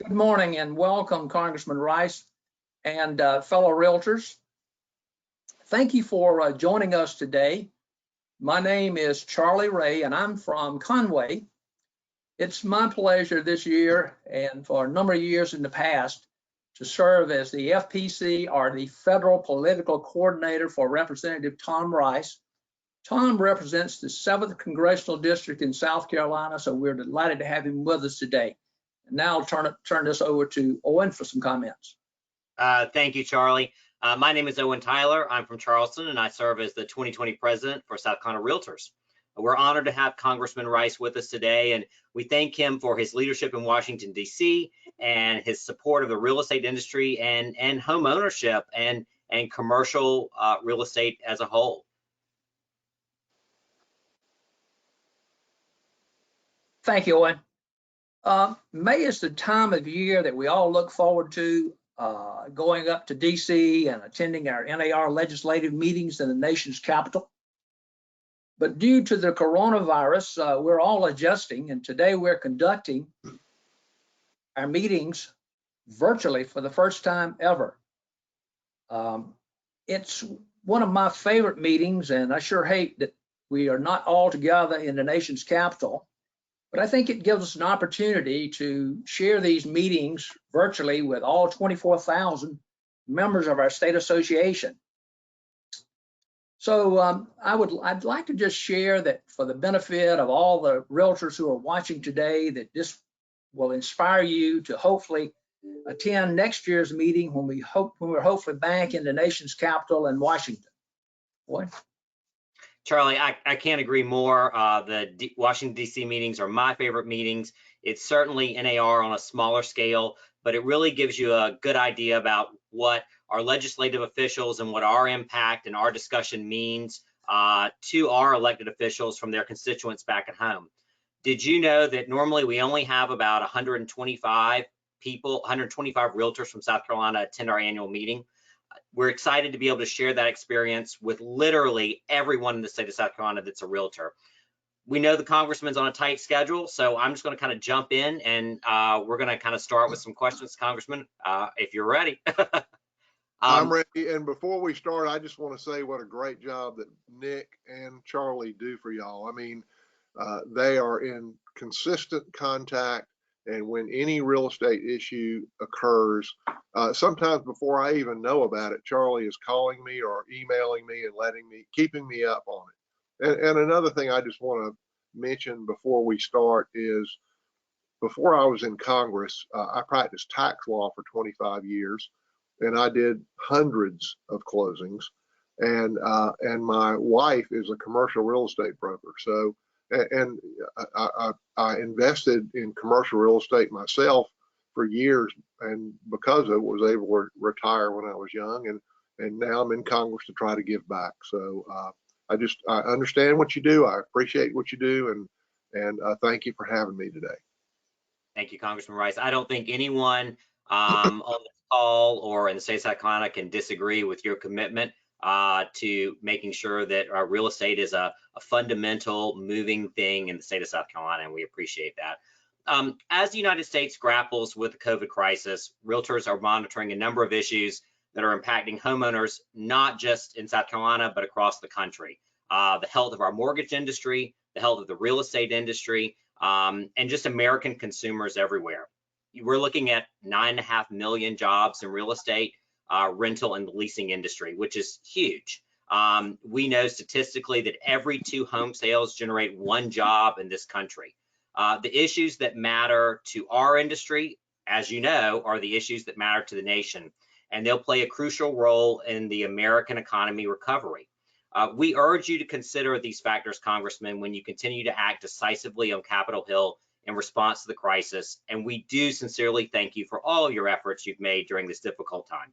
Good morning and welcome, Congressman Rice and fellow realtors. Thank you for joining us today. My name is Charlie Ray and I'm from Conway. It's my pleasure this year and for a number of years in the past to serve as the FPC or the Federal Political Coordinator for Representative Tom Rice. Tom represents the 7th Congressional District in South Carolina, so we're delighted to have him with us today. And now I'll turn this over to Owen for some comments. Thank you, Charlie. My name is Owen Tyler. I'm from Charleston, and I serve as the 2020 president for South Carolina Realtors. We're honored to have Congressman Rice with us today, and we thank him for his leadership in Washington, D.C., and his support of the real estate industry and home ownership and commercial real estate as a whole. Thank you, Owen. May is the time of year that we all look forward to going up to DC and attending our NAR Legislative Meetings in the nation's capital. But due to the coronavirus, we're all adjusting, and today we're conducting our meetings virtually for the first time ever. It's one of my favorite meetings, and I sure hate that we are not all together in the nation's capital. But I think it gives us an opportunity to share these meetings virtually with all 24,000 members of our state association. So I'd like to just share that for the benefit of all the realtors who are watching today, that this will inspire you to hopefully attend next year's meeting when we're hopefully back in the nation's capital in Washington. What? Charlie, I can't agree more. The Washington, D.C. meetings are my favorite meetings. It's certainly NAR on a smaller scale, but it really gives you a good idea about what our legislative officials and what our impact and our discussion means to our elected officials from their constituents back at home. Did you know that normally we only have about 125 people, 125 realtors from South Carolina attend our annual meeting? We're excited to be able to share that experience with literally everyone in the state of South Carolina that's a realtor. We know the congressman's on a tight schedule, so I'm just going to kind of jump in and we're going to kind of start with some questions, Congressman, if you're ready. I'm ready. And before we start, I just want to say what a great job that Nick and Charlie do for y'all. I mean, they are in consistent contact. And when any real estate issue occurs, sometimes before I even know about it, Charlie is calling me or emailing me and keeping me up on it. And another thing I just want to mention before we start is, before I was in Congress, I practiced tax law for 25 years, and I did hundreds of closings. And my wife is a commercial real estate broker. So. And I invested in commercial real estate myself for years, and because of it, was able to retire when I was young, and now I'm in Congress to try to give back. So I understand what you do. I appreciate what you do, and thank you for having me today. Thank you, Congressman Rice. I don't think anyone on this call or in the state of South Carolina can disagree with your commitment to making sure that our real estate is a fundamental moving thing in the state of South Carolina, and we appreciate that. As the United States grapples with the COVID crisis, realtors are monitoring a number of issues that are impacting homeowners, not just in South Carolina, but across the country. The health of our mortgage industry, the health of the real estate industry, and just American consumers everywhere. We're looking at 9.5 million jobs in real estate, rental and leasing industry, which is huge. We know statistically that every 2 home sales generate 1 job in this country. The issues that matter to our industry, as you know, are the issues that matter to the nation, and they'll play a crucial role in the American economy recovery. We urge you to consider these factors, Congressman, when you continue to act decisively on Capitol Hill in response to the crisis, and we do sincerely thank you for all your efforts you've made during this difficult time.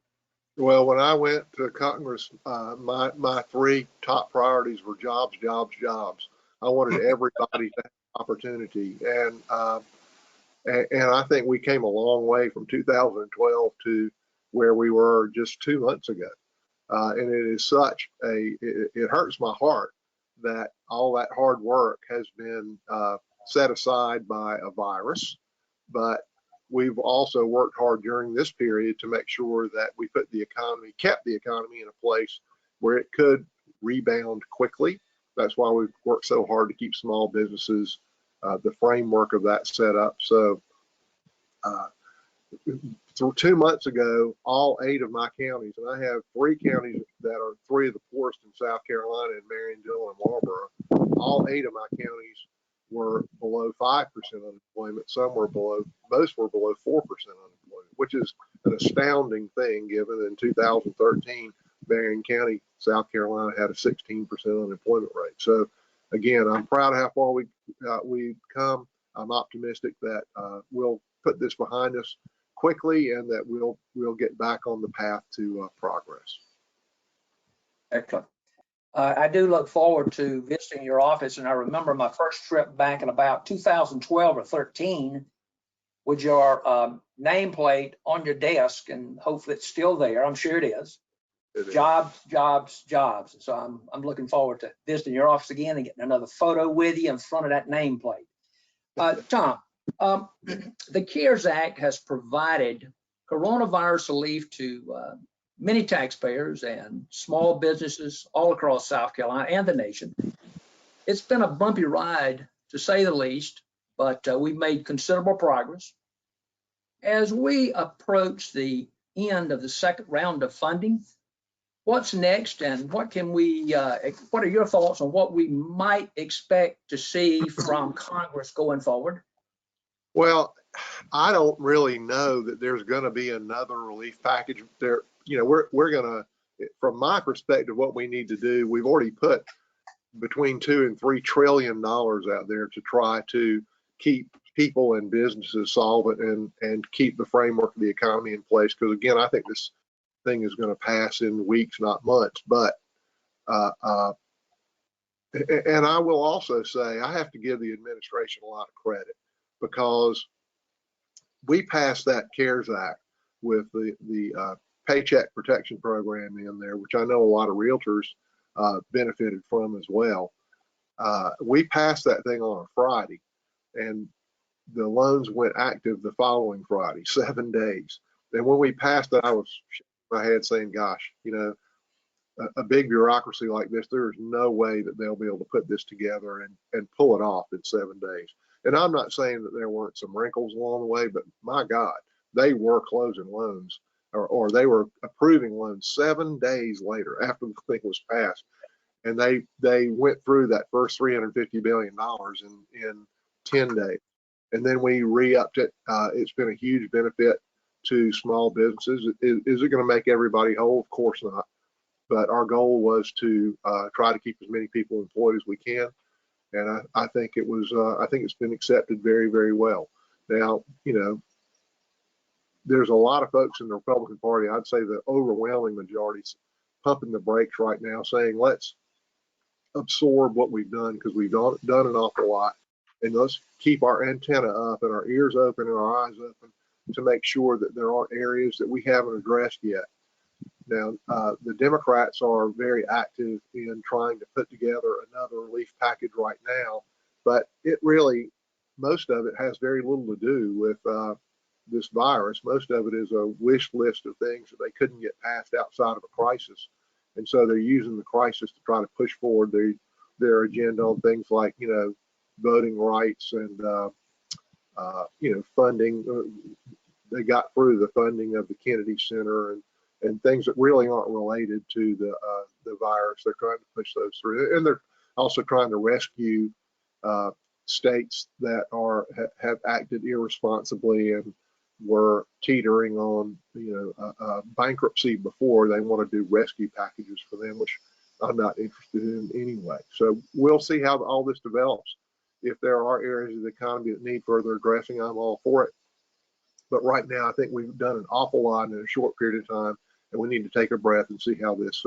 Well, when I went to Congress, my 3 top priorities were jobs, jobs, jobs. I wanted everybody to have opportunity, and I think we came a long way from 2012 to where we were just 2 months ago. And it is it hurts my heart that all that hard work has been set aside by a virus. But we've also worked hard during this period to make sure that we kept the economy in a place where it could rebound quickly. That's why we've worked so hard to keep small businesses, the framework of that set up. So 2 months ago, all 8 of my counties, and I have 3 counties that are 3 of the poorest in South Carolina, and Marion, Dillon, and Marlboro. All 8 of my counties were below 5% unemployment. Most were below 4% unemployment, which is an astounding thing given in 2013, Marion County, South Carolina had a 16% unemployment rate. So again, I'm proud of how far we've come. I'm optimistic that we'll put this behind us quickly and that we'll get back on the path to progress. Excellent. I do look forward to visiting your office, and I remember my first trip back in about 2012 or 13 with your nameplate on your desk, and hopefully it's still there. I'm sure it is. Jobs, jobs, jobs. So I'm looking forward to visiting your office again and getting another photo with you in front of that nameplate. Tom, the CARES Act has provided coronavirus relief to many taxpayers and small businesses all across South Carolina and the nation. It's been a bumpy ride, to say the least, but we've made considerable progress. As we approach the end of the second round of funding, what's next, and what are your thoughts on what we might expect to see from Congress going forward? Well, I don't really know that there's going to be another relief package there. We're going to, from my perspective, what we need to do, we've already put between $2 and $3 trillion out there to try to keep people and businesses solvent and keep the framework of the economy in place. Because again, I think this thing is going to pass in weeks, not months. But and I will also say I have to give the administration a lot of credit, because we passed that CARES Act with the Paycheck Protection Program in there, which I know a lot of realtors benefited from as well. We passed that thing on a Friday, and the loans went active the following Friday, 7 days. And when we passed it, I was shaking my head saying, gosh, a big bureaucracy like this, there's no way that they'll be able to put this together and pull it off in 7 days. And I'm not saying that there weren't some wrinkles along the way, but my God, they were closing loans or they were approving loans 7 days later after the thing was passed. And they went through that first $350 billion in 10 days. And then we re-upped it. It's been a huge benefit to small businesses. Is it going to make everybody whole? Of course not. But our goal was to try to keep as many people employed as we can. And I think it's been accepted very, very well. Now, there's a lot of folks in the Republican Party, I'd say the overwhelming majority, is pumping the brakes right now, saying let's absorb what we've done, because we've done an awful lot, and let's keep our antenna up and our ears open and our eyes open to make sure that there aren't areas that we haven't addressed yet. Now, the Democrats are very active in trying to put together another relief package right now, but most of it has very little to do with this virus. Most of it is a wish list of things that they couldn't get passed outside of a crisis. And so they're using the crisis to try to push forward their agenda on things like, voting rights and, funding. They got through the funding of the Kennedy Center and things that really aren't related to the virus. They're trying to push those through. And they're also trying to rescue states that have acted irresponsibly and were teetering on bankruptcy before. They want to do rescue packages for them, which I'm not interested in anyway. So we'll see how all this develops. If there are areas of the economy that need further addressing, I'm all for it. But right now, I think we've done an awful lot in a short period of time, and we need to take a breath and see how this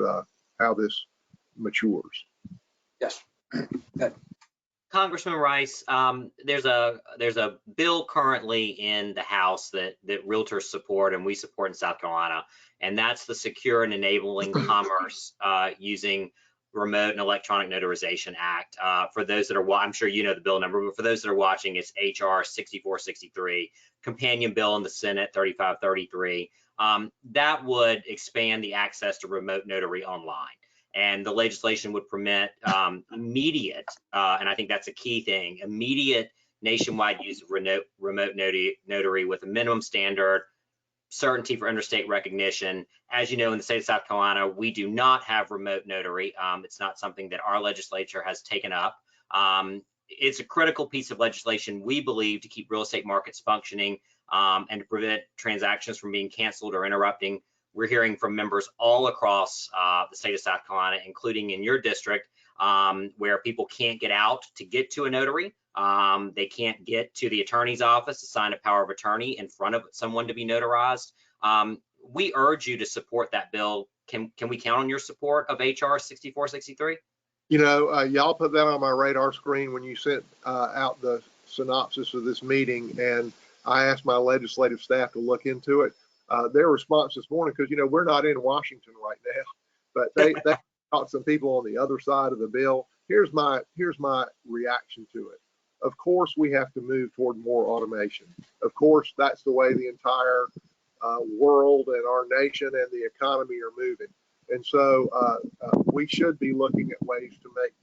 matures. Yes. Good. Congressman Rice, there's a bill currently in the House that realtors support and we support in South Carolina, and that's the Secure and Enabling Commerce using Remote and Electronic Notarization Act. For those that are, I'm sure you know the bill number, but for those that are watching, it's HR 6463, companion bill in the Senate 3533. That would expand the access to remote notary online. And the legislation would permit immediate, and I think that's a key thing, immediate nationwide use of remote notary with a minimum standard, certainty for interstate recognition. As you know, in the state of South Carolina, we do not have remote notary. It's not something that our legislature has taken up. It's a critical piece of legislation, we believe, to keep real estate markets functioning and to prevent transactions from being canceled or interrupting. We're hearing from members all across the state of South Carolina, including in your district, where people can't get out to get to a notary. They can't get to the attorney's office to sign a power of attorney in front of someone to be notarized. We urge you to support that bill. Can we count on your support of HR 6463? You know, y'all put that on my radar screen when you sent out the synopsis of this meeting, and I asked my legislative staff to look into it. Their response this morning, because, you know, we're not in Washington right now, but they talked to some people on the other side of the bill. Here's my reaction to it. Of course, we have to move toward more automation. Of course, that's the way the entire world and our nation and the economy are moving. And so we should be looking at ways to make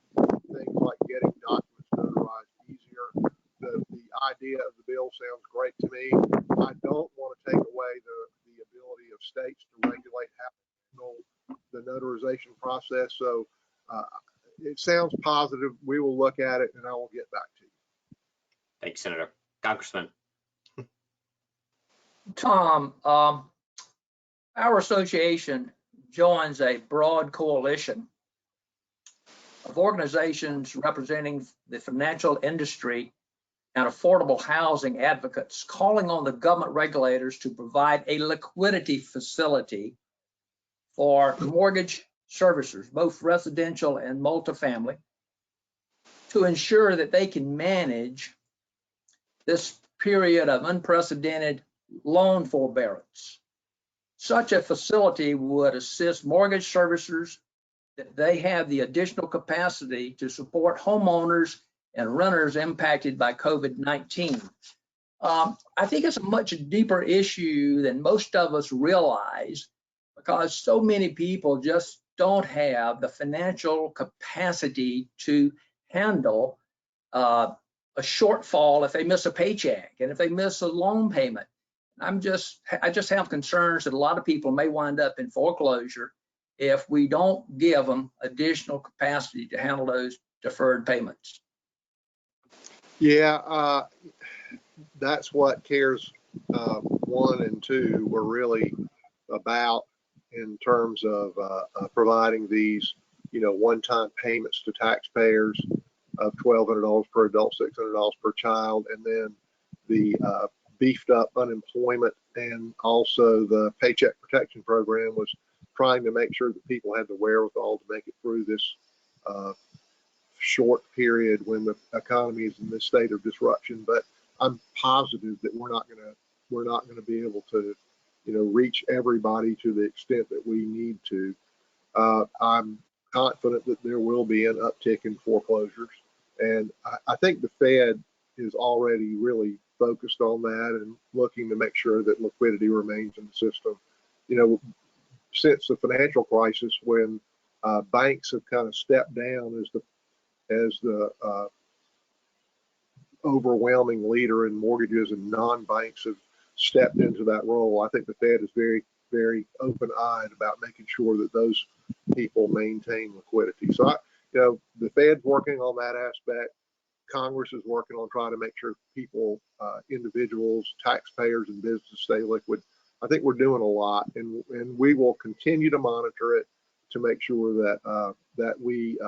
things like getting documents notarized easier. The idea of the bill sounds great to me. I don't want to take away the ability of states to regulate how to handle the notarization process. So it sounds positive. We will look at it, and I will get back to you. Thank you, Senator. Congressman. Tom, our association joins a broad coalition of organizations representing the financial industry and affordable housing advocates, calling on the government regulators to provide a liquidity facility for mortgage servicers, both residential and multifamily, to ensure that they can manage this period of unprecedented loan forbearance. Such a facility would assist mortgage servicers that they have the additional capacity to support homeowners and renters impacted by COVID-19. I think it's a much deeper issue than most of us realize, because so many people just don't have the financial capacity to handle a shortfall if they miss a paycheck and if they miss a loan payment. I just have concerns that a lot of people may wind up in foreclosure if we don't give them additional capacity to handle those deferred payments. Yeah, that's what CARES 1 and 2 were really about, in terms of providing these, you know, one-time payments to taxpayers of $1,200 per adult, $600 per child, and then the beefed up unemployment, and also the Paycheck Protection Program was trying to make sure that people had the wherewithal to make it through this short period when the economy is in this state of disruption. But I'm positive that we're not going to be able to, you know, reach everybody to the extent that we need to. I'm confident that there will be an uptick in foreclosures, and I think the Fed is already really focused on that and looking to make sure that liquidity remains in the system. You know, since the financial crisis, when banks have kind of stepped down as the overwhelming leader in mortgages, and non-banks have stepped into that role, I think the Fed is very, very open-eyed about making sure that those people maintain liquidity. So, you know, the Fed's working on that aspect. Congress is working on trying to make sure people, individuals, taxpayers, and businesses stay liquid. I think we're doing a lot, and we will continue to monitor it to make sure that that we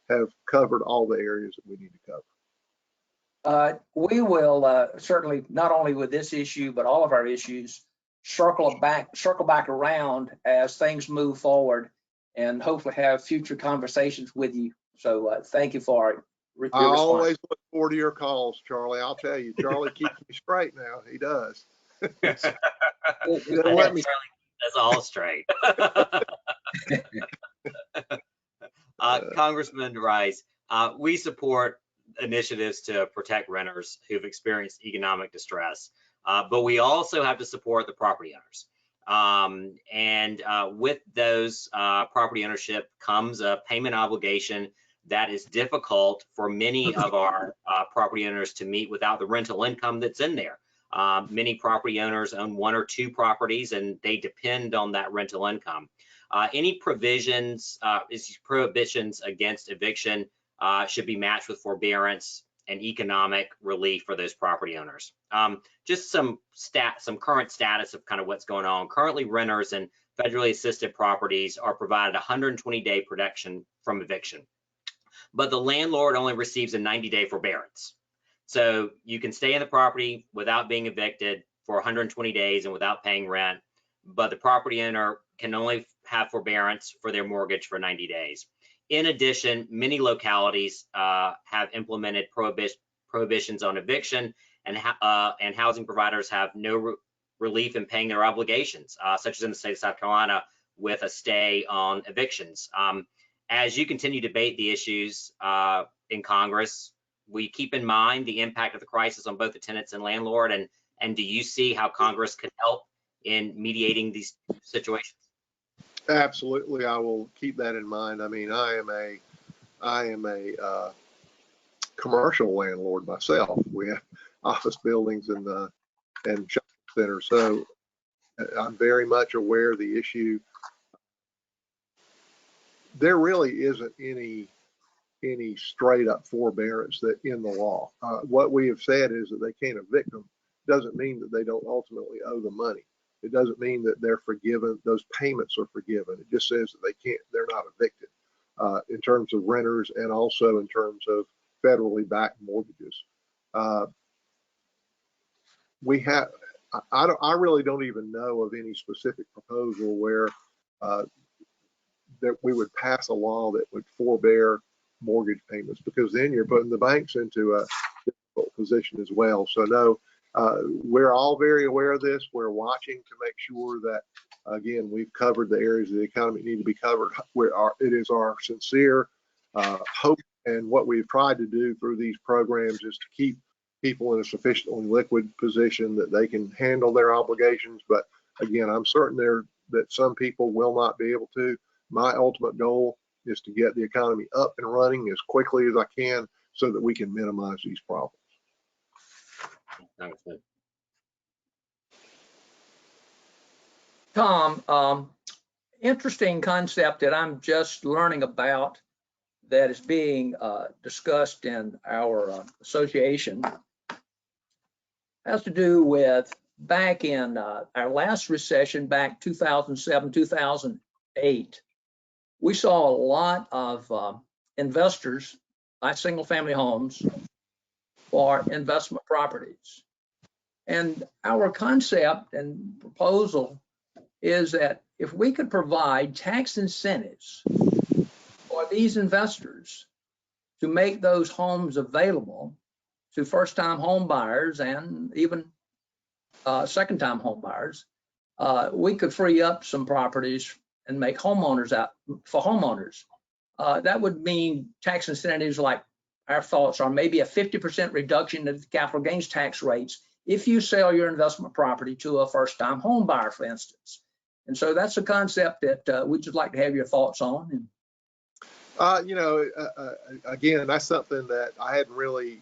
have covered all the areas that we need to cover. We will certainly, not only with this issue, but all of our issues, circle back around as things move forward, and hopefully have future conversations with you. So thank you for your I always look forward to your calls, Charlie. I'll tell you, Charlie keeps me straight now. He does. That's all straight. Congressman Rice, we support initiatives to protect renters who've experienced economic distress, but we also have to support the property owners. With those property ownership comes a payment obligation that is difficult for many of our property owners to meet without the rental income that's in there. Many property owners own 1 or 2 properties and they depend on that rental income. Any provisions, prohibitions against eviction should be matched with forbearance and economic relief for those property owners. Just some current status of kind of what's going on. Currently, renters and federally assisted properties are provided 120-day protection from eviction, but the landlord only receives a 90-day forbearance. So you can stay in the property without being evicted for 120 days and without paying rent, but the property owner can only have forbearance for their mortgage for 90 days. In addition, many localities have implemented prohibitions on eviction, and housing providers have no relief in paying their obligations, such as in the state of South Carolina with a stay on evictions. As you continue to debate the issues in Congress, we keep in mind the impact of the crisis on both the tenants and landlord, and do you see how Congress could help in mediating these situations? Absolutely, I will keep that in mind. I mean, I am a commercial landlord myself. We have office buildings and shopping centers, so I'm very much aware of the issue. There really isn't any straight up forbearance that in the law. What we have said is that they can't evict them. Doesn't mean that they don't ultimately owe the money. It doesn't mean that they're forgiven, those payments are forgiven. It just says that they're not evicted in terms of renters and also in terms of federally backed mortgages. I really don't even know of any specific proposal where that we would pass a law that would forbear mortgage payments, because then you're putting the banks into a difficult position as well. So no, we're all very aware of this. We're watching to make sure that, again, we've covered the areas of the economy that need to be covered. It is our sincere hope, and what we've tried to do through these programs is to keep people in a sufficiently liquid position that they can handle their obligations. But again, I'm certain that some people will not be able to. My ultimate goal is to get the economy up and running as quickly as I can so that we can minimize these problems. Tom, interesting concept that I'm just learning about that is being discussed in our association has to do with back in our last recession, back 2007, 2008. We saw a lot of investors buy single family homes for investment properties. And our concept and proposal is that if we could provide tax incentives for these investors to make those homes available to first-time home buyers and even second-time home buyers, we could free up some properties and make homeowners out for homeowners. That would mean tax incentives, like our thoughts are maybe a 50% reduction of the capital gains tax rates if you sell your investment property to a first-time home buyer, for instance. And so that's a concept that we'd just like to have your thoughts on. Again, that's something that I hadn't really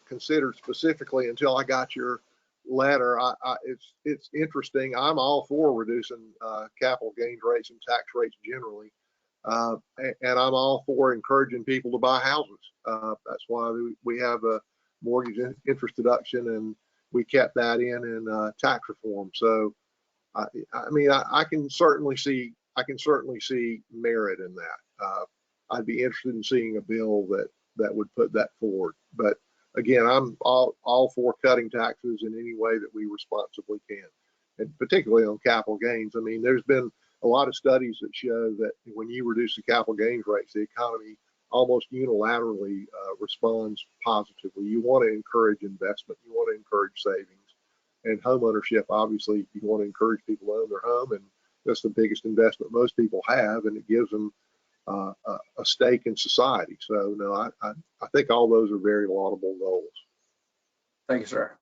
considered specifically until I got your letter. It's interesting. I'm all for reducing capital gains rates and tax rates generally, and I'm all for encouraging people to buy houses. That's why we have a mortgage interest deduction, and we kept that in tax reform. So, I can certainly see merit in that. I'd be interested in seeing a bill that would put that forward. But again, I'm all for cutting taxes in any way that we responsibly can, and particularly on capital gains. I mean, there's been a lot of studies that show that when you reduce the capital gains rates, the economy almost unilaterally responds positively. You want to encourage investment. You want to encourage savings. And home ownership, obviously, you want to encourage people to own their home, and that's the biggest investment most people have, and it gives them a stake in society. So no, I think all those are very laudable goals. Thank you, sir.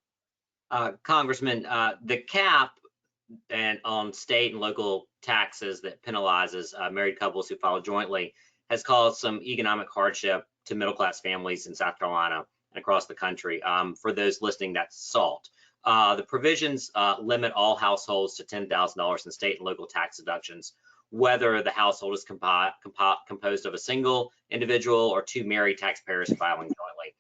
Congressman, the cap and on state and local taxes that penalizes married couples who file jointly has caused some economic hardship to middle-class families in South Carolina and across the country. For those listening, that's SALT. The provisions limit all households to $10,000 in state and local tax deductions, whether the household is composed of a single individual or two married taxpayers filing jointly.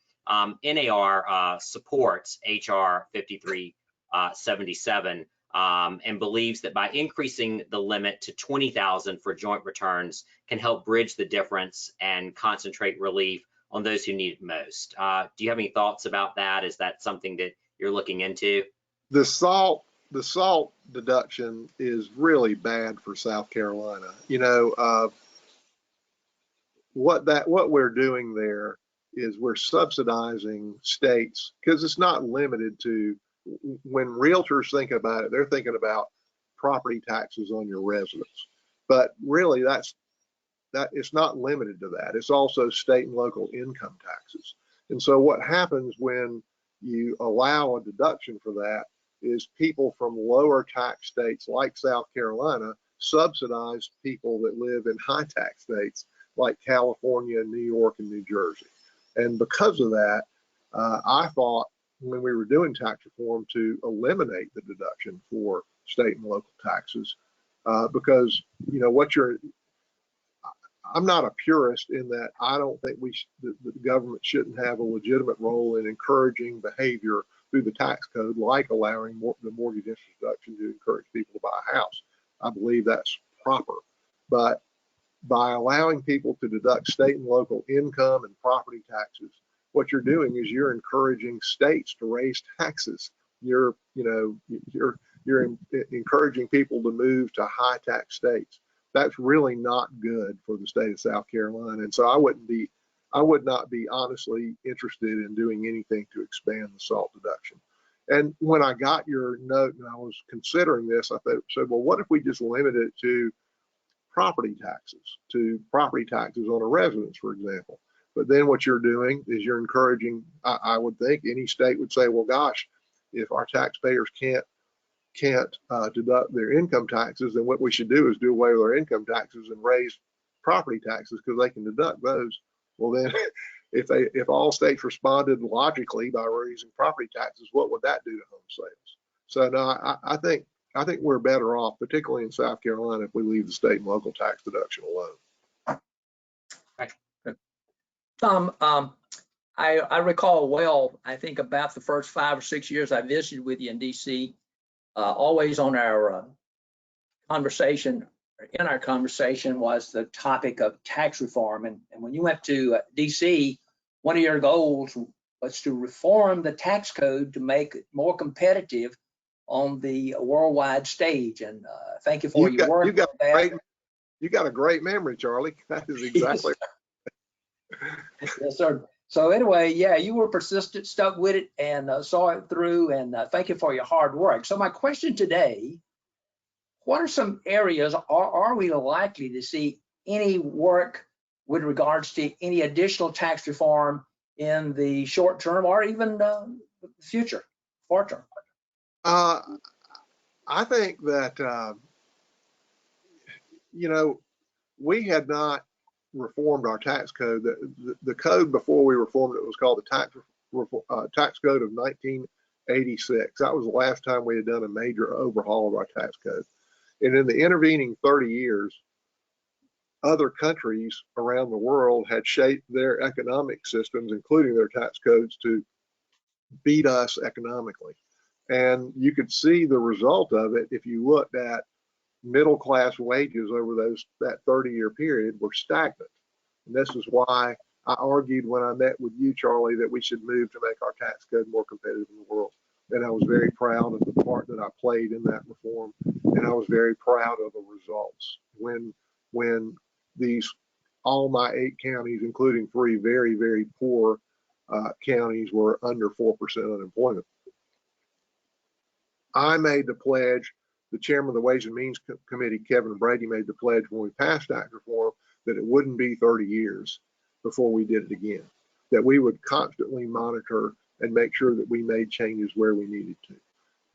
NAR supports HR 5377 and believes that by increasing the limit to $20,000 for joint returns can help bridge the difference and concentrate relief on those who need it most. Do you have any thoughts about that? Is that something that you're looking into? The SALT deduction is really bad for South Carolina. You know, what we're doing there is we're subsidizing states, because it's not limited to, when realtors think about it, they're thinking about property taxes on your residence. But really it's not limited to that. It's also state and local income taxes. And so what happens when you allow a deduction for that is people from lower tax states like South Carolina subsidize people that live in high tax states like California, New York, and New Jersey. And because of that, I thought when we were doing tax reform to eliminate the deduction for state and local taxes, because, you know, I'm not a purist in that I don't think the government shouldn't have a legitimate role in encouraging behavior through the tax code, like allowing the mortgage interest deduction to encourage people to buy a house. I believe that's proper. But by allowing people to deduct state and local income and property taxes, what you're doing is you're encouraging states to raise taxes. You're encouraging people to move to high tax states. That's really not good for the state of South Carolina. And so I would not be honestly interested in doing anything to expand the SALT deduction. And when I got your note and I was considering this, I said, well, what if we just limited it to property taxes on a residence, for example? But then what you're doing is you're encouraging, I would think any state would say, well, gosh, if our taxpayers can't deduct their income taxes, then what we should do is do away with our income taxes and raise property taxes because they can deduct those. Well, then if all states responded logically by raising property taxes, what would that do to home sales? So no, I think we're better off, particularly in South Carolina, if we leave the state and local tax deduction alone. Right. Tom, I recall well, I think about the first 5 or 6 years I visited with you in DC, always on our conversation was the topic of tax reform. And when you went to DC, one of your goals was to reform the tax code to make it more competitive on the worldwide stage. And thank you for your work. You got a great memory, Charlie. That is exactly right. Yes, sir. So anyway, yeah, you were persistent, stuck with it, and saw it through. And thank you for your hard work. So my question today: what are some areas are we likely to see any work with regards to any additional tax reform in the short term or even future, far term? I think that, you know, we had not reformed our tax code. The code before we reformed it was called the tax code of 1986. That was the last time we had done a major overhaul of our tax code. And in the intervening 30 years, other countries around the world had shaped their economic systems, including their tax codes, to beat us economically. And you could see the result of it if you looked at middle class wages over that 30-year period were stagnant. And this is why I argued when I met with you, Charlie, that we should move to make our tax code more competitive in the world. And I was very proud of the part that I played in that reform. And I was very proud of the results when all my 8 counties, including 3 very, very poor counties, were under 4% unemployment. I made the pledge, the chairman of the Ways and Means Committee, Kevin Brady, made the pledge when we passed tax reform that it wouldn't be 30 years before we did it again, that we would constantly monitor and make sure that we made changes where we needed to.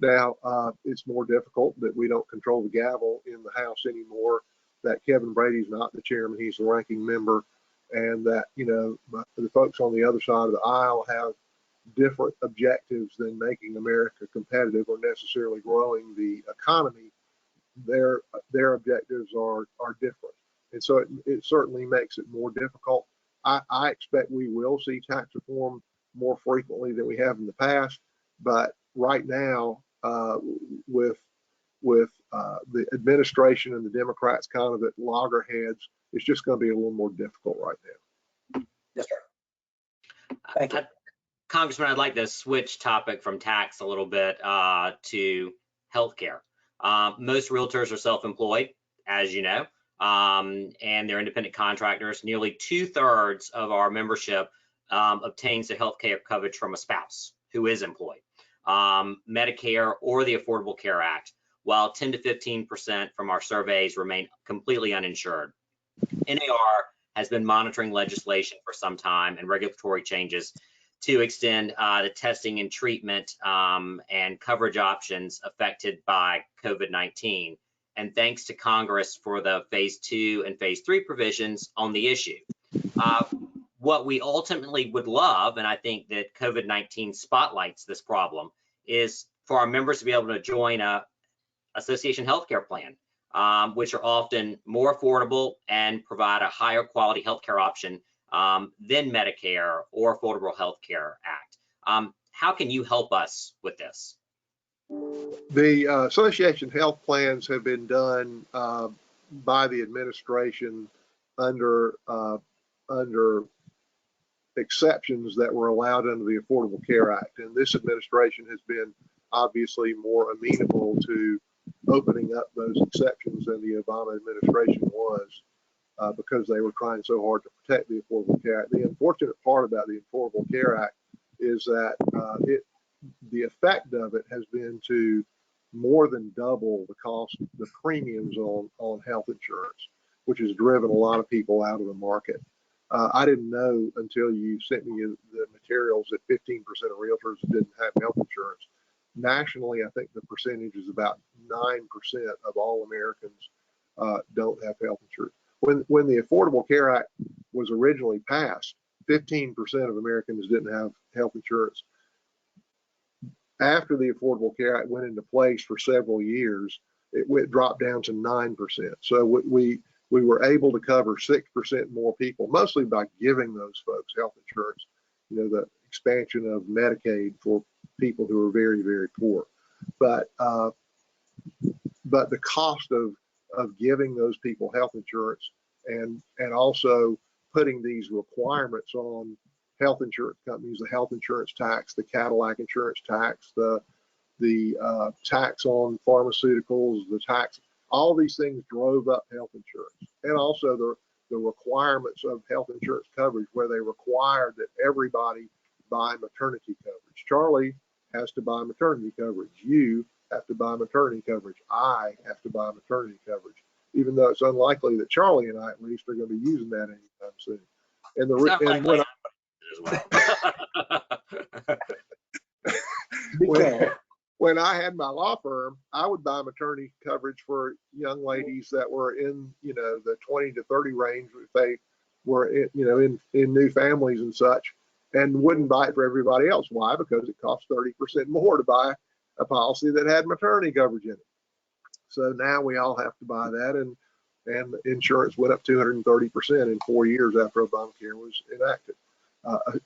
Now, it's more difficult that we don't control the gavel in the House anymore, that Kevin Brady's not the chairman, he's the ranking member, and that, you know, the folks on the other side of the aisle have different objectives than making America competitive or necessarily growing the economy. Their objectives are different. And so it certainly makes it more difficult. I expect we will see tax reform more frequently than we have in the past, but right now, with the administration and the Democrats kind of at loggerheads, it's just going to be a little more difficult right now. Yes, sir. Thank you. Congressman, I'd like to switch topic from tax a little bit to healthcare. Most realtors are self-employed, as you know, and they're independent contractors. Nearly 2/3 of our membership obtains their healthcare coverage from a spouse who is employed, Medicare or the Affordable Care Act, while 10 to 15% from our surveys remain completely uninsured. NAR has been monitoring legislation for some time and regulatory changes to extend the testing and treatment and coverage options affected by COVID-19. And thanks to Congress for the phase 2 and phase 3 provisions on the issue. What we ultimately would love, and I think that COVID-19 spotlights this problem, is for our members to be able to join a association healthcare plan, which are often more affordable and provide a higher quality healthcare option than Medicare or Affordable Health Care Act. How can you help us with this? The association health plans have been done by the administration under exceptions that were allowed under the Affordable Care Act. And this administration has been obviously more amenable to opening up those exceptions than the Obama administration was, because they were trying so hard to protect the Affordable Care Act. The unfortunate part about the Affordable Care Act is that the effect of it has been to more than double the cost, the premiums on health insurance, which has driven a lot of people out of the market. I didn't know until you sent me the materials that 15% of realtors didn't have health insurance. Nationally, I think the percentage is about 9% of all Americans don't have health insurance. When the Affordable Care Act was originally passed, 15% of Americans didn't have health insurance. After the Affordable Care Act went into place for several years, it dropped down to 9%. So we were able to cover 6% more people, mostly by giving those folks health insurance. You know, the expansion of Medicaid for people who are very, very poor. But the cost of giving those people health insurance and also putting these requirements on health insurance companies, the health insurance tax, the Cadillac insurance tax, the tax on pharmaceuticals, the tax, all these things drove up health insurance. And also the requirements of health insurance coverage, where they required that everybody buy maternity coverage. Charley has to buy maternity coverage. You have to buy maternity coverage. I have to buy maternity coverage, even though it's unlikely that Charley and I, at least, are going to be using that anytime soon. And when I had my law firm, I would buy maternity coverage for young ladies that were in, you know, the 20 to 30 range, if they were in new families and such, and wouldn't buy it for everybody else. Why? Because it costs 30% more to buy a policy that had maternity coverage in it. So now we all have to buy that, and insurance went up 230% in 4 years after Obamacare was enacted.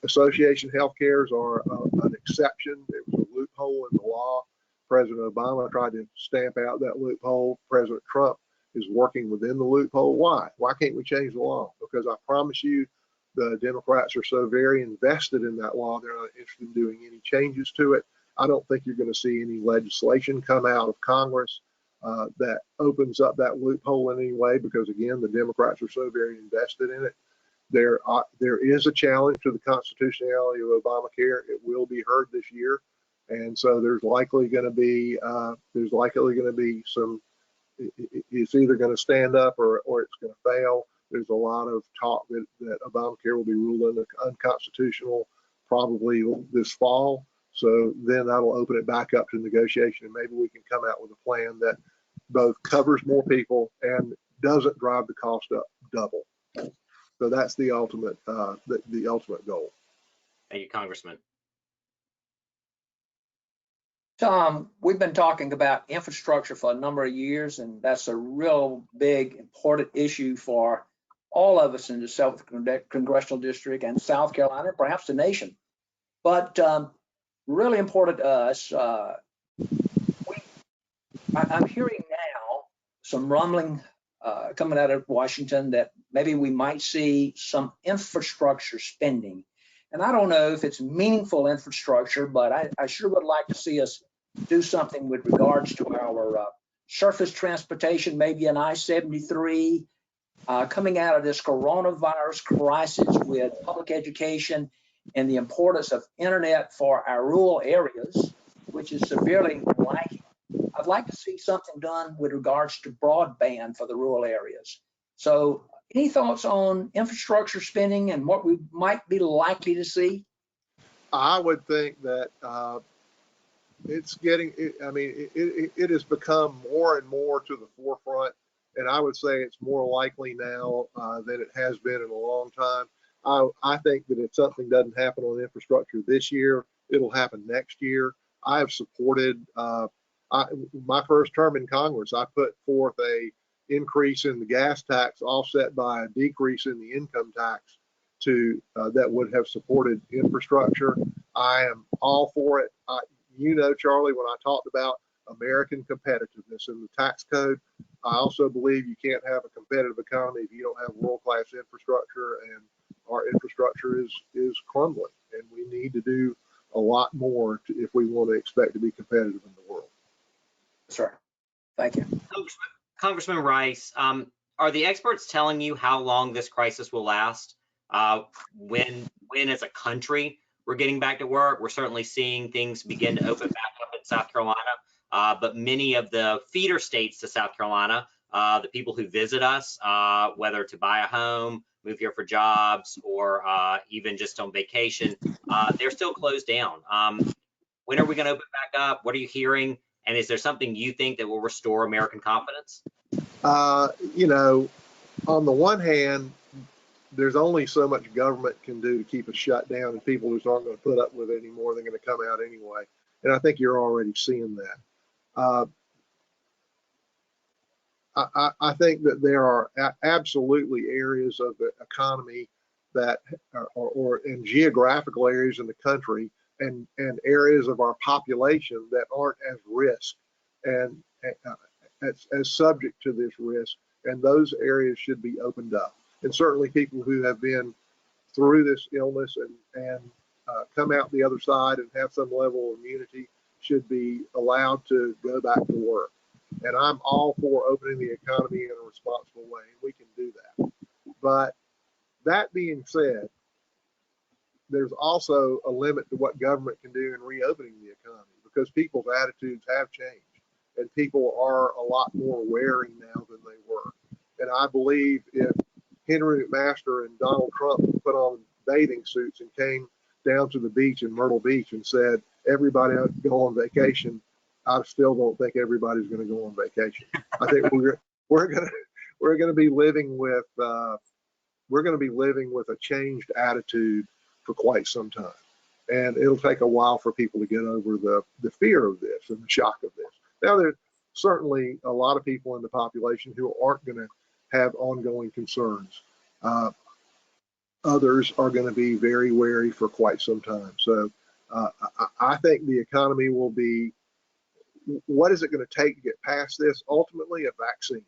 Association health cares are an exception. It was a loophole in the law. President Obama tried to stamp out that loophole. President Trump is working within the loophole. Why? Why can't we change the law? Because I promise you, the Democrats are so very invested in that law, they're not interested in doing any changes to it. I don't think you're going to see any legislation come out of Congress that opens up that loophole in any way, because again, the Democrats are so very invested in it. There is a challenge to the constitutionality of Obamacare. It will be heard this year, and so there's likely going to be some. It's either going to stand up or it's going to fail. There's a lot of talk that Obamacare will be ruled unconstitutional probably this fall. So then that'll open it back up to negotiation, and maybe we can come out with a plan that both covers more people and doesn't drive the cost up double. So that's the ultimate the ultimate goal. Thank you, Congressman. Tom, we've been talking about infrastructure for a number of years, and that's a real big, important issue for all of us in the 7th Congressional District and South Carolina, perhaps the nation. But really important to us, I'm hearing now some rumbling coming out of Washington that maybe we might see some infrastructure spending. And I don't know if it's meaningful infrastructure, but I sure would like to see us do something with regards to our surface transportation, maybe an I-73, coming out of this coronavirus crisis with public education and the importance of internet for our rural areas, which is severely lacking. I'd like to see something done with regards to broadband for the rural areas. So any thoughts on infrastructure spending and what we might be likely to see? I would think that it's getting, I mean, it has become more and more to the forefront. And I would say it's more likely now than it has been in a long time. I think that if something doesn't happen on infrastructure this year, it'll happen next year. I have supported, my first term in Congress, I put forth a increase in the gas tax offset by a decrease in the income tax to that would have supported infrastructure. I am all for it. You know, Charlie, when I talked about American competitiveness in the tax code, I also believe you can't have a competitive economy if you don't have world-class infrastructure, and our infrastructure is crumbling, and we need to do a lot more if we want to expect to be competitive in the world. Sir, thank you. Congressman Rice, are the experts telling you how long this crisis will last? When as a country we're getting back to work, we're certainly seeing things begin to open back up in South Carolina, but many of the feeder states to South Carolina, the people who visit us, whether to buy a home, move here for jobs, or even just on vacation, they're still closed down. When are we going to open back up? What are you hearing? And is there something you think that will restore American confidence? You know, on the one hand, there's only so much government can do to keep us shut down, and people just aren't going to put up with it anymore. They're going to come out anyway. And I think you're already seeing that. I think that there are absolutely areas of the economy that or in geographical areas in the country and areas of our population that aren't as risk and as subject to this risk, and those areas should be opened up. And certainly people who have been through this illness and come out the other side and have some level of immunity should be allowed to go back to work. And I'm all for opening the economy in a responsible way, and we can do that. But that being said, there's also a limit to what government can do in reopening the economy, because people's attitudes have changed, and people are a lot more wary now than they were. And I believe if Henry McMaster and Donald Trump put on bathing suits and came down to the beach in Myrtle Beach and said, everybody go on vacation, I still don't think everybody's going to go on vacation. I think we're going to be living with a changed attitude for quite some time, and it'll take a while for people to get over the fear of this and the shock of this. Now, there's certainly a lot of people in the population who aren't going to have ongoing concerns. Others are going to be very wary for quite some time. So I think the economy will be, what is it going to take to get past this? Ultimately, a vaccine.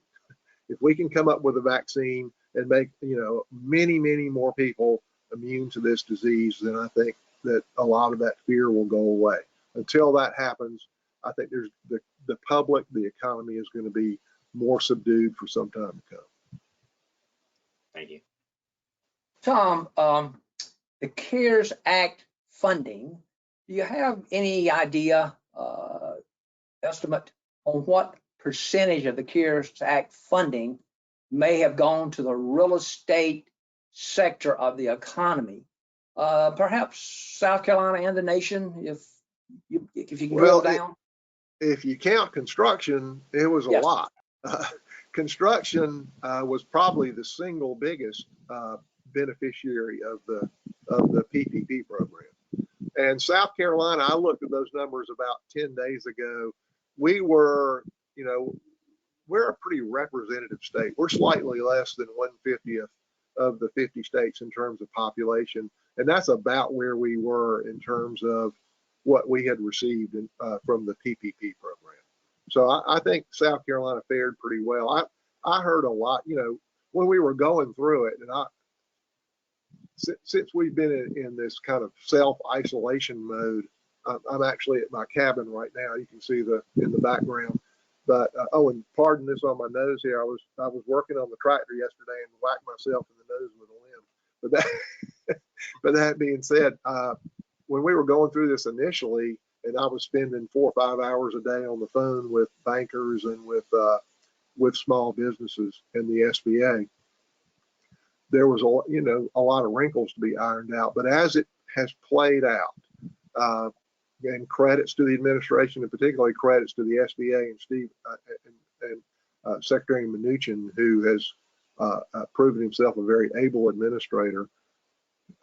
If we can come up with a vaccine and make, many, many more people immune to this disease, then I think that a lot of that fear will go away. Until that happens, I think there's the public, the economy is going to be more subdued for some time to come. Thank you. Tom, the CARES Act funding, do you have any idea, estimate on what percentage of the CARES Act funding may have gone to the real estate sector of the economy. Perhaps South Carolina and the nation, if you can drill down. If you count construction, it was a Yes. lot. Construction was probably the single biggest beneficiary of the PPP program. And South Carolina, I looked at those numbers about 10 days ago. We were, you know, we're a pretty representative state. We're slightly less than 1/50th of the 50 states in terms of population. And that's about where we were in terms of what we had received from the PPP program. So I think South Carolina fared pretty well. I heard a lot, you know, when we were going through it, and since we've been in this kind of self-isolation mode, I'm actually at my cabin right now. You can see in the background. But Owen, pardon this on my nose here. I was working on the tractor yesterday and whacked myself in the nose with a limb. But that being said, when we were going through this initially, and I was spending 4 or 5 hours a day on the phone with bankers and with small businesses and the SBA, there was a lot of wrinkles to be ironed out. But as it has played out, and credits to the administration, and particularly credits to the SBA and Steve and Secretary Mnuchin, who has proven himself a very able administrator.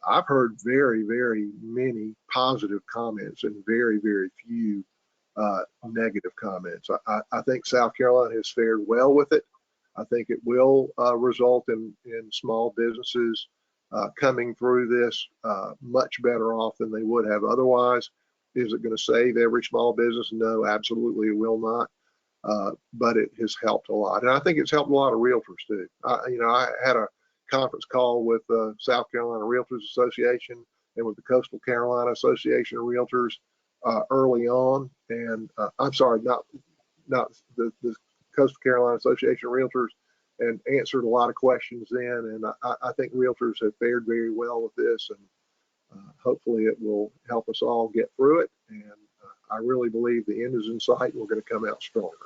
I've heard very, very many positive comments and very, very few negative comments. I think South Carolina has fared well with it. I think it will result in small businesses coming through this much better off than they would have otherwise. Is it going to save every small business? No, absolutely it will not. But it has helped a lot. And I think it's helped a lot of realtors too. I had a conference call with South Carolina Realtors Association and with the Coastal Carolina Association of Realtors early on. And I'm sorry, not the Coastal Carolina Association of Realtors, and answered a lot of questions then. And I think realtors have fared very well with this, and hopefully it will help us all get through it. And I really believe the end is in sight and we're going to come out stronger.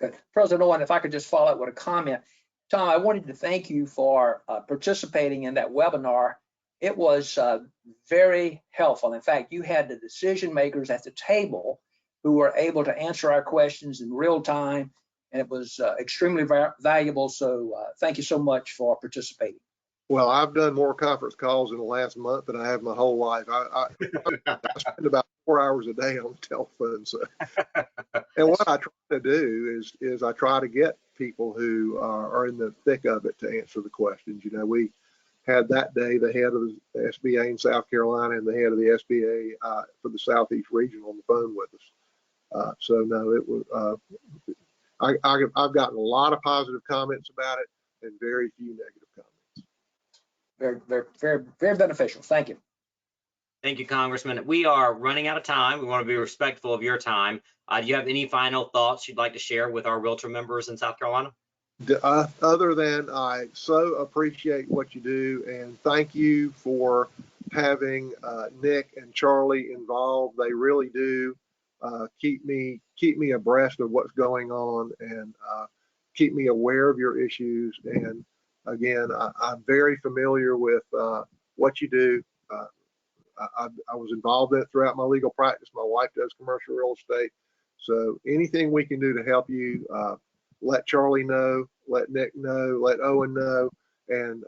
Good. President Owen, if I could just follow up with a comment. Tom, I wanted to thank you for participating in that webinar. It was very helpful. In fact, you had the decision makers at the table who were able to answer our questions in real time, and it was extremely valuable. So thank you so much for participating. Well, I've done more conference calls in the last month than I have my whole life. I spend about 4 hours a day on the telephone. So, and what I try to do is I try to get people who are in the thick of it to answer the questions. You know, we had that day the head of the SBA in South Carolina and the head of the SBA for the Southeast region on the phone with us. So no, it was. I've gotten a lot of positive comments about it and very few negative comments. Very, very, very, very beneficial. Thank you. Thank you, Congressman. We are running out of time. We want to be respectful of your time. Do you have any final thoughts you'd like to share with our Realtor members in South Carolina? Other than I so appreciate what you do, and thank you for having Nick and Charley involved. They really do keep me abreast of what's going on and keep me aware of your issues. And again, I'm very familiar with what you do. I was involved in it throughout my legal practice. My wife does commercial real estate. So anything we can do to help you, let Charley know, let Nick know, let Owen know, and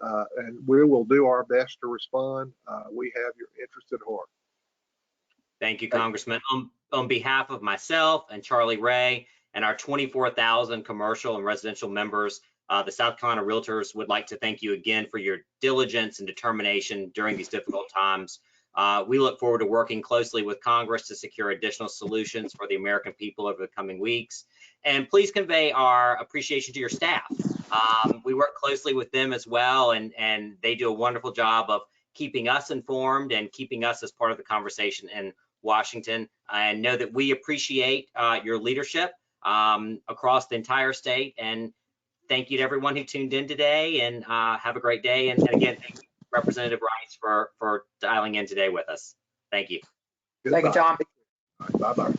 we will do our best to respond. We have your interest at heart. Thank you, Congressman. On behalf of myself and Charley Ray and our 24,000 commercial and residential members, the South Carolina Realtors would like to thank you again for your diligence and determination during these difficult times. We look forward to working closely with Congress to secure additional solutions for the American people over the coming weeks. And please convey our appreciation to your staff. We work closely with them as well, and they do a wonderful job of keeping us informed and keeping us as part of the conversation in Washington. And know that we appreciate your leadership across the entire state. And thank you to everyone who tuned in today, and have a great day. And again, thank you, Representative Rice, for dialing in today with us. Thank you. Goodbye. Thank you, Tom. Bye-bye.